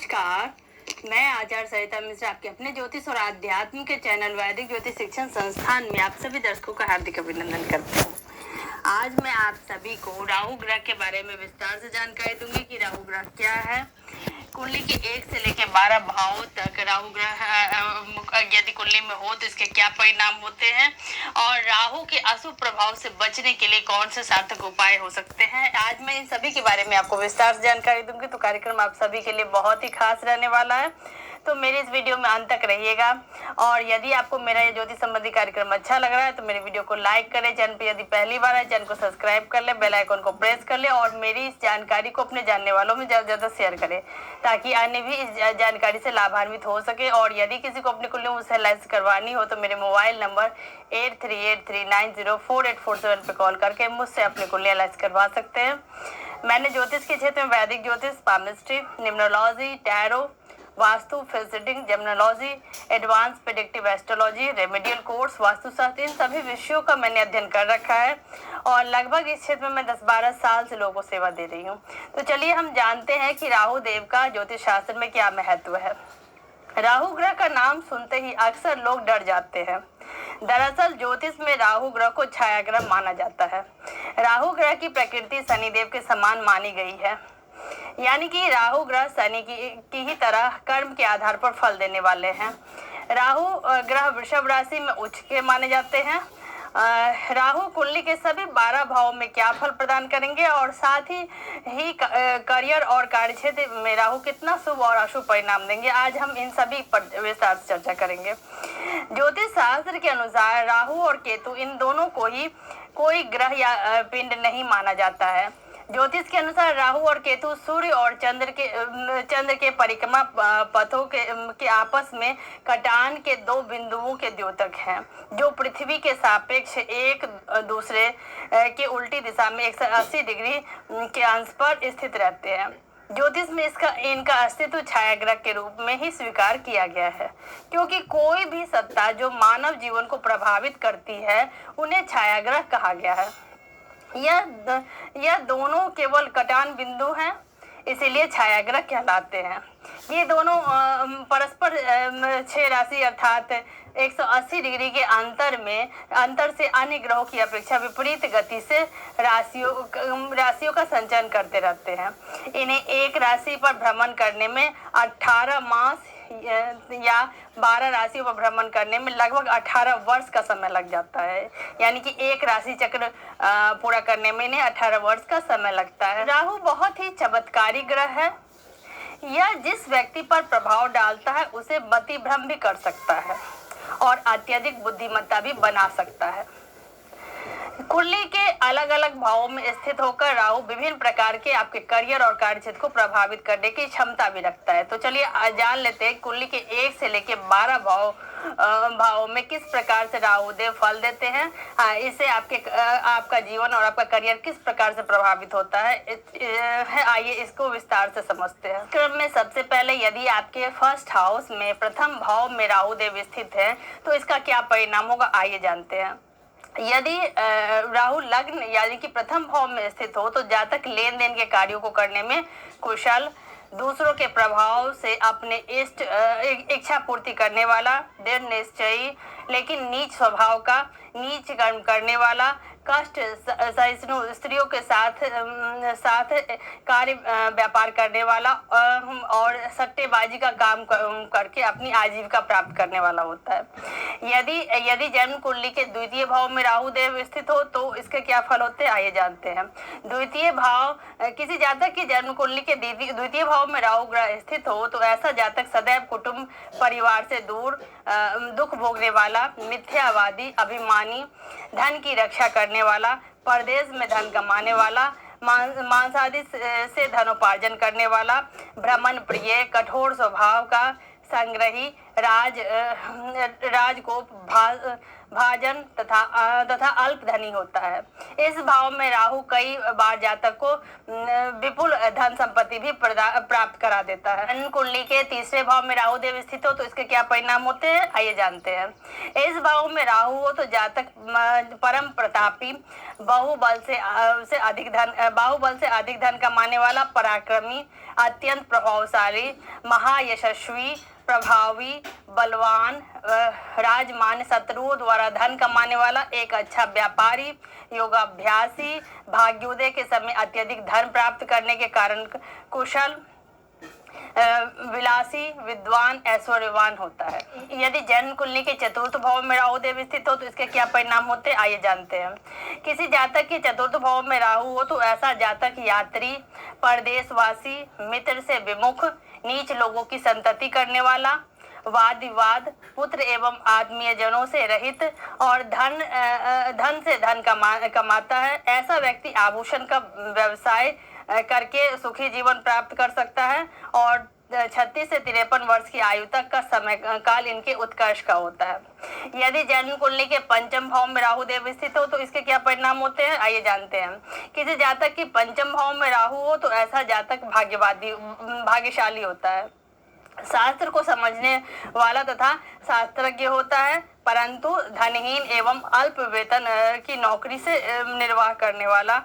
नमस्कार, मैं आचार्य सरिता मिश्रा आपके अपने ज्योतिष और आध्यात्म के चैनल वैदिक ज्योतिष शिक्षण संस्थान में आप सभी दर्शकों का हार्दिक अभिनंदन करती हूँ। आज मैं आप सभी को राहु ग्रह के बारे में विस्तार से जानकारी दूंगी कि राहु ग्रह क्या है। कुंडली के 1 से लेकर 12 भावों तक राहु ग्रह यदि कुंडली में हो तो इसके क्या परिणाम होते हैं और राहु के अशुभ प्रभाव से बचने के लिए कौन से सार्थक उपाय हो सकते हैं। आज मैं इन सभी के बारे में आपको विस्तार से जानकारी दूंगी, तो कार्यक्रम आप सभी के लिए बहुत ही खास रहने वाला है, तो मेरे इस वीडियो में अंत तक रहिएगा। और यदि आपको मेरा ये ज्योतिष संबंधी कार्यक्रम अच्छा लग रहा है तो मेरे वीडियो को लाइक करें, चैनल पर यदि पहली बार है चैनल को सब्सक्राइब कर ले, बेल आइकन को प्रेस कर ले और मेरी इस जानकारी को अपने जानने वालों में ज़्यादा से ज़्यादा शेयर करें ताकि अन्य भी इस जानकारी से लाभान्वित हो सके। और यदि किसी को अपनी कुंडली मुझसे एनालिसिस करवानी हो तो मेरे मोबाइल नंबर 8383904847 पर कॉल करके मुझसे अपनी कुंडली एनालिसिस करवा सकते हैं। मैंने ज्योतिष के क्षेत्र में वैदिक ज्योतिष, पामिस्ट्री, न्यूमरोलॉजी, टैरो, वास्तु, फिजिटिंग, gemology, advance predictive astrology, remedial course, vastushastra, इन सभी विषयों का मैंने अध्ययन कर रखा है और लगभग इस क्षेत्र में मैं 10-12 साल से लोगों को सेवा दे रही हूँ। तो चलिए हम जानते हैं कि राहु देव का ज्योतिष शास्त्र में क्या महत्व है। राहु ग्रह का नाम सुनते ही अक्सर लोग डर जाते हैं। दरअसल ज्योतिष में राहु ग्रह को छाया ग्रह माना जाता है। राहु ग्रह की प्रकृति शनिदेव के समान मानी गई है, यानी कि राहु ग्रह शनि की ही तरह कर्म के आधार पर फल देने वाले हैं। राहु ग्रह वृषभ राशि में उच्च के माने जाते हैं। राहु कुंडली के सभी 12 भावों में क्या फल प्रदान करेंगे और साथ ही करियर और कार्यक्षेत्र में राहु कितना शुभ और अशुभ परिणाम देंगे, आज हम इन सभी पर विस्तार से चर्चा करेंगे। ज्योतिष शास्त्र के अनुसार राहु और केतु इन दोनों को ही कोई ग्रह या पिंड नहीं माना जाता है। ज्योतिष के अनुसार राहु और केतु सूर्य और चंद्र के परिक्रमा पथों के आपस में कटान के 2 बिंदुओं के द्योतक हैं, जो पृथ्वी के सापेक्ष एक दूसरे के उल्टी दिशा में 180 डिग्री के अंश पर स्थित रहते हैं। ज्योतिष में इनका अस्तित्व छाया ग्रह के रूप में ही स्वीकार किया गया है, क्योंकि कोई भी सत्ता जो मानव जीवन को प्रभावित करती है उन्हें छाया ग्रह कहा गया है। यह दोनों केवल कटान बिंदु हैं, इसीलिए छाया ग्रह कहलाते हैं। ये दोनों परस्पर 6 राशि अर्थात 180 डिग्री के अंतर से अन्य ग्रहों की अपेक्षा विपरीत गति से राशियों का संचलन करते रहते हैं। इन्हें एक राशि पर भ्रमण करने में 18 मास या 12 राशियों पर भ्रमण करने में लगभग 18 वर्ष का समय लग जाता है, यानी कि एक राशि चक्र पूरा करने में इन्हें 18 वर्ष का समय लगता है। राहु बहुत ही चमत्कारी ग्रह है। यह जिस व्यक्ति पर प्रभाव डालता है उसे मति भ्रम भी कर सकता है और अत्यधिक बुद्धिमत्ता भी बना सकता है। कुंडली के अलग अलग भावों में स्थित होकर राहु विभिन्न प्रकार के आपके करियर और कार्यक्षेत्र को प्रभावित करने की क्षमता भी रखता है। तो चलिए जान लेते हैं कुंडली के 1 से लेकर 12 भावों में किस प्रकार से राहु देव फल देते हैं। इससे आपका जीवन और आपका करियर किस प्रकार से प्रभावित होता है। आइए इसको विस्तार से समझते हैं। क्रम में सबसे पहले यदि आपके फर्स्ट हाउस में प्रथम भाव में राहु देव स्थित है तो इसका क्या परिणाम होगा, आइए जानते हैं। यदि राहु लग्न यानी कि प्रथम भाव में स्थित हो तो जातक लेन देन के कार्यों को करने में कुशल, दूसरों के प्रभाव से अपने इच्छा पूर्ति करने वाला, दृढ़ निश्चयी लेकिन नीच स्वभाव का, नीच कर्म करने वाला, कष्ट सहिष्णु, स्त्रियों के साथ कार्य व्यापार करने वाला और सट्टेबाजी का काम करके अपनी आजीविका प्राप्त करने वाला होता है। यदि जन्म कुंडली के द्वितीय भाव में राहु देव स्थित हो तो इसके क्या फल होते हैं, आइए जानते हैं। द्वितीय भाव किसी जातक की जन्म कुंडली के द्वितीय भाव में राहु ग्रह स्थित हो तो ऐसा जातक सदैव कुटुंब परिवार से दूर, दुख भोगने वाला, मिथ्यावादी, अभिमानी, धन की रक्षा करने वाला, परदेश में धन कमाने वाला, मांसादि से धनोपार्जन करने वाला, भ्रमण प्रिय, कठोर स्वभाव का, संग्रही, राजकोप भाजन तथा अल्प धनी होता है। इस भाव में राहु कई बार जातक को विपुल धन संपत्ति भी प्राप्त करा देता है। जन्म कुंडली के तीसरे भाव में राहु देव स्थित हो तो इसके क्या परिणाम होते हैं, आइए जानते हैं। इस भाव में राहु हो तो जातक परम प्रतापी, बाहुबल से अधिक धन कमाने वाला, पराक्रमी, अत्यंत प्रभावशाली, महायशस्वी, प्रभावी, बलवान, राजमान्य, शत्रुओं द्वारा धन कमाने वाला, एक अच्छा व्यापारी, योगाभ्यासी, भाग्योदय के समय अत्यधिक धन प्राप्त करने के कारण कुशल, विलासी, विद्वान, ऐश्वर्यवान होता है। यदि जन्म कुंडली के चतुर्थ भाव में राहु देव स्थित हो तो इसके क्या परिणाम होते हैं, आइए जानते हैं। किसी जातक के चतुर्थ भाव में राहु हो तो ऐसा जातक यात्री, परदेशवासी, मित्र से विमुख, नीच लोगों की संतति करने वाला, वाद विवाद, पुत्र एवं आत्मीय जनों से रहित और धन से धन कमाता है। ऐसा व्यक्ति आभूषण का व्यवसाय करके सुखी जीवन प्राप्त कर सकता है और 36 से 53 वर्ष की आयु तक का समय काल इनके उत्कर्ष का होता है। यदि जन्म कुंडली के पंचम भाव में राहु देव स्थित हो तो इसके क्या परिणाम होते हैं, आइए जानते हैं। किसी जातक की पंचम भाव में राहु हो तो ऐसा जातक भाग्यशाली होता है, शास्त्र को समझने वाला तथा शास्त्रज्ञ होता है, परंतु धनहीन एवं अल्प वेतन की नौकरी से निर्वाह करने वाला,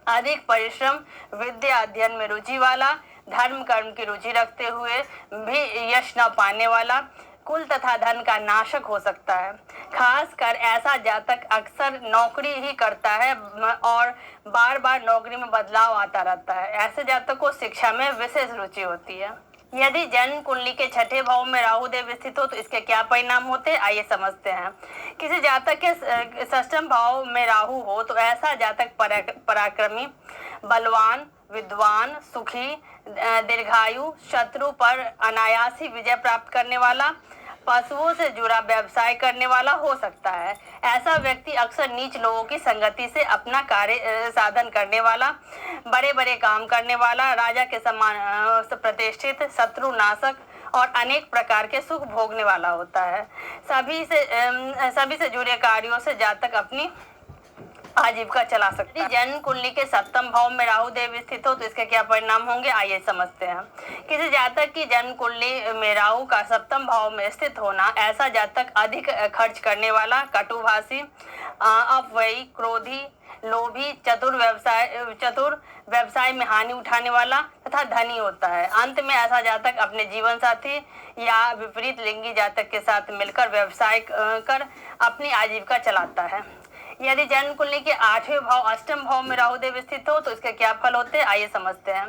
अधिक परिश्रम, विद्या अध्ययन में रुचि वाला, धर्म कर्म की रुचि रखते हुए भी यश न पाने वाला, कुल तथा धन का नाशक हो सकता है। खासकर ऐसा जातक अक्सर नौकरी ही करता है और बार बार नौकरी में बदलाव आता रहता है। ऐसे जातक को शिक्षा में विशेष रुचि होती है। यदि जन्म कुंडली के छठे भाव में राहु देव स्थित हो तो इसके क्या परिणाम होते हैं, आइए समझते हैं। किसी जातक के षष्ठम भाव में राहु हो तो ऐसा जातक पराक्रमी, बलवान, विद्वान, सुखी, दीर्घायु, शत्रु पर अनायास ही विजय प्राप्त करने वाला, पशुओं से जुड़ा व्यवसाय करने वाला हो सकता है। ऐसा व्यक्ति अक्सर नीच लोगों की संगति से अपना कार्य साधन करने वाला, बड़े बड़े काम करने वाला, राजा के समान प्रतिष्ठित, शत्रु नाशक और अनेक प्रकार के सुख भोगने वाला होता है। सभी से जुड़े कार्यों से जातक अपनी आजीविका चला सकता है। जन्म कुंडली के सप्तम भाव में राहु देव स्थित हो तो इसके क्या परिणाम होंगे, आइए समझते हैं। किसी जातक की जन्म कुंडली में राहु का सप्तम भाव में स्थित होना ऐसा जातक अधिक खर्च करने वाला, कटुभाषी, अपव्ययी, क्रोधी, लोभी, चतुर व्यवसाय में हानि उठाने वाला तथा धनी होता है। अंत में ऐसा जातक अपने जीवन साथी या विपरीत लिंगी जातक के साथ मिलकर व्यवसाय कर अपनी आजीविका चलाता है। यदि जन्म कुंडली के आठवें भाव अष्टम भाव में राहु देव स्थित हो तो इसके क्या फल होते हैं, आइए समझते हैं।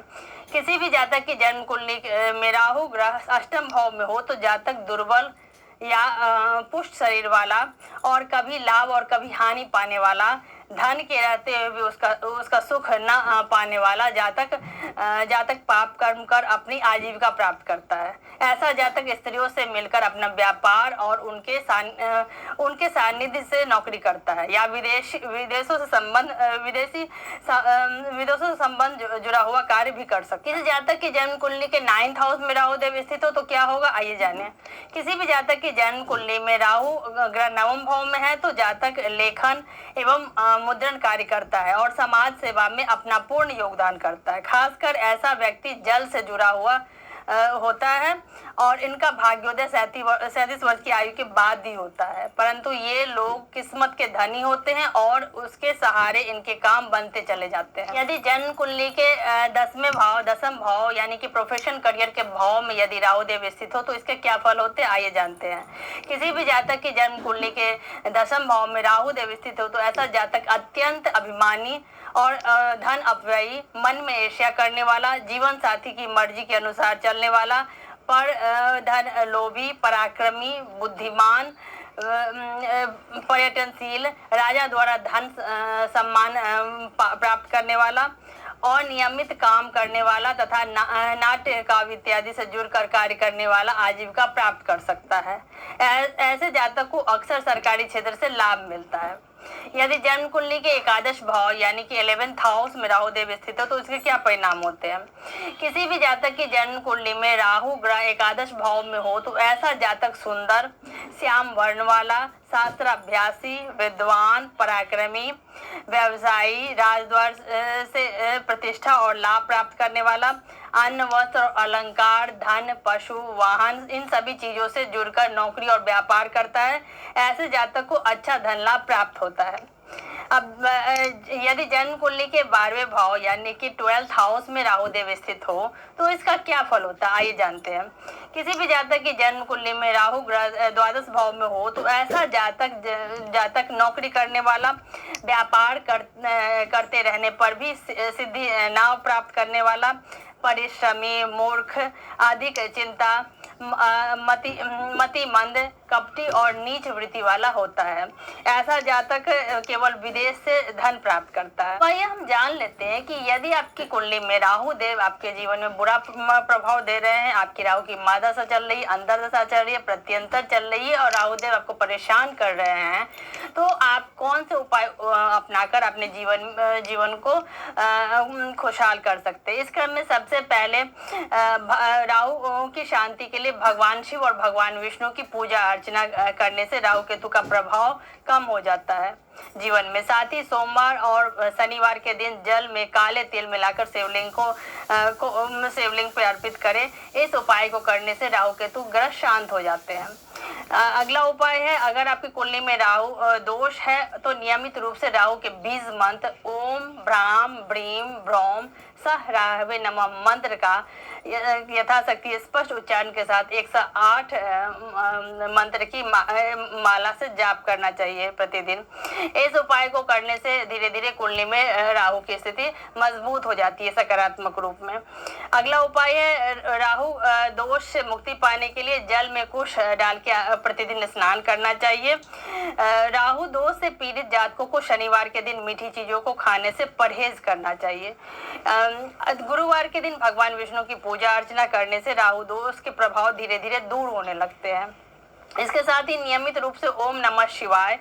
किसी भी जातक की जन्म कुंडली में राहु ग्रह अष्टम भाव में हो तो जातक दुर्बल या पुष्ट शरीर वाला और कभी लाभ और कभी हानि पाने वाला, धन के रहते हुए भी उसका सुख न पाने वाला जातक पाप कर्म कर अपनी आजीविका प्राप्त करता है। ऐसा जातक स्त्रियों से मिलकर अपना व्यापार और उनके सानिध्य से नौकरी करता है या विदेशों से संबंध जुड़ा हुआ कार्य भी कर सकता है। किसी जातक की जन्म कुंडली के 9th हाउस में राहु देव स्थित हो तो क्या होगा, आइए जानें। किसी भी जातक की जन्म कुंडली में राहु ग्रह नवम भाव में है तो जातक लेखन एवं मुद्रण कार्य करता है और समाज सेवा में अपना पूर्ण योगदान करता है। खासकर ऐसा व्यक्ति जल से जुड़ा हुआ होता है और इनका भाग्योदय 37 वर्ष की आयु के बाद ही होता है, परंतु ये लोग किस्मत के धनी होते हैं और उसके सहारे इनके काम बनते चले जाते हैं। यदि जन्म कुंडली के 10th भाव यानी कि प्रोफेशन करियर के भाव में यदि राहु देव स्थित हो तो इसके क्या फल होते हैं, आइए जानते हैं। किसी भी जातक की जन्म कुंडली के 10th भाव में राहु देव स्थित हो तो ऐसा जातक अत्यंत अभिमानी और धन अपव्ययी, मन में ईर्ष्या करने वाला, जीवन साथी की मर्जी के अनुसार चलने वाला, पर धन लोभी, पराक्रमी, बुद्धिमान, पर्यटनशील, राजा द्वारा धन सम्मान प्राप्त करने वाला और नियमित काम करने वाला तथा नाट्य काव्य इत्यादि से जुड़कर कार्य करने वाला आजीविका प्राप्त कर सकता है। ऐसे जातक को अक्सर सरकारी क्षेत्र से लाभ मिलता है। यदि जन्म कुंडली के एकादश भाव यानी कि 11th हाउस में राहु देव स्थित हो तो इसके क्या परिणाम होते हैं। किसी भी जातक की जन्म कुंडली में राहु ग्रह एकादश भाव में हो तो ऐसा जातक सुंदर, श्याम वर्ण वाला, शास्त्राभ्यासी, विद्वान, पराक्रमी, व्यवसायी, राजद्वार से प्रतिष्ठा और लाभ प्राप्त करने वाला, अन्न, वस्त्र और अलंकार, धन, पशु, वाहन, इन सभी चीजों से जुड़कर नौकरी और व्यापार करता है। ऐसे जातक को अच्छा धन लाभ प्राप्त होता है। अब यदि जन्म कुंडली के 12वें भाव यानी कि 12th हाउस में राहु देव स्थित हो तो इसका क्या फल होता है, आइए जानते हैं। किसी भी जातक की जन्म कुंडली में राहु ग्रह द्वादश भाव में हो तो ऐसा जातक नौकरी करने वाला, व्यापार करते रहने पर भी सिद्धि ना प्राप्त करने वाला, परिश्रमी, मूर्ख, अधिक चिंता, मतिमंद, कपटी और नीच वृत्ति वाला होता है। ऐसा जातक केवल विदेश से धन प्राप्त करता है। तो आइए हम जान लेते हैं कि यदि आपकी कुंडली में राहु देव आपके जीवन में बुरा प्रभाव दे रहे हैं, आपकी राहु की महादशा चल रही है, अंतर्दशा चल रही है, प्रत्यंतर चल रही है और राहु देव आपको परेशान कर रहे हैं, तो आप कौन से उपाय अपनाकर अपने जीवन को खुशहाल कर सकते हैं। इस क्रम में सबसे पहले राहु की शांति के लिए भगवान शिव और भगवान विष्णु की पूजा अर्चना करने से राहु केतु का प्रभाव कम हो जाता है जीवन में। साथ ही सोमवार और शनिवार के दिन जल में काले तेल मिलाकर शिवलिंग पे अर्पित करें। इस उपाय को करने से राहु केतु ग्रह शांत हो जाते हैं। अगला उपाय है, अगर आपकी कुंडली में राहु दोष है तो नियमित रूप से राहु के बीज मंत्र ओम भ्राम ब्रीम ब्रौम सह राहवे नमः मंत्र का यथाशक्ति स्पष्ट उच्चारण के साथ 108 मंत्र की माला से जाप करना चाहिए प्रतिदिन। इस उपाय को करने से धीरे धीरे कुंडली में राहु की स्थिति मजबूत हो जाती है सकारात्मक रूप में। अगला उपाय है, राहु दोष से मुक्ति पाने के लिए जल में कुश डाल के प्रतिदिन स्नान करना चाहिए। राहु दोष से पीड़ित जातकों को शनिवार के दिन मीठी चीजों को खाने से परहेज करना चाहिए। गुरुवार के दिन भगवान विष्णु की पूजा अर्चना करने से राहु दोष के प्रभाव धीरे धीरे दूर होने लगते हैं। इसके साथ ही नियमित रूप से ओम नमः शिवाय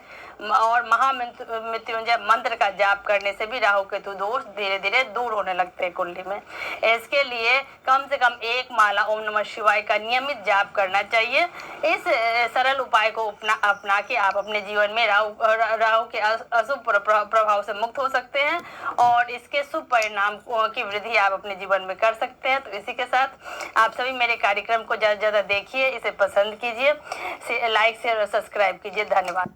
और महामृत्युंजय मंत्र का जाप करने से भी राहु केतु दोष धीरे धीरे दूर होने लगते हैं कुंडली में। इसके लिए कम से कम 1 माला ओम नमः शिवाय का नियमित जाप करना चाहिए। इस सरल उपाय को अपना के आप अपने जीवन में राहु के अशुभ प्रभाव से मुक्त हो सकते हैं और इसके शुभ परिणाम की वृद्धि आप अपने जीवन में कर सकते हैं। तो इसी के साथ आप सभी मेरे कार्यक्रम को ज़्यादा से ज़्यादा देखिए, इसे पसंद कीजिए, लाइक शेयर और सब्सक्राइब कीजिए। धन्यवाद।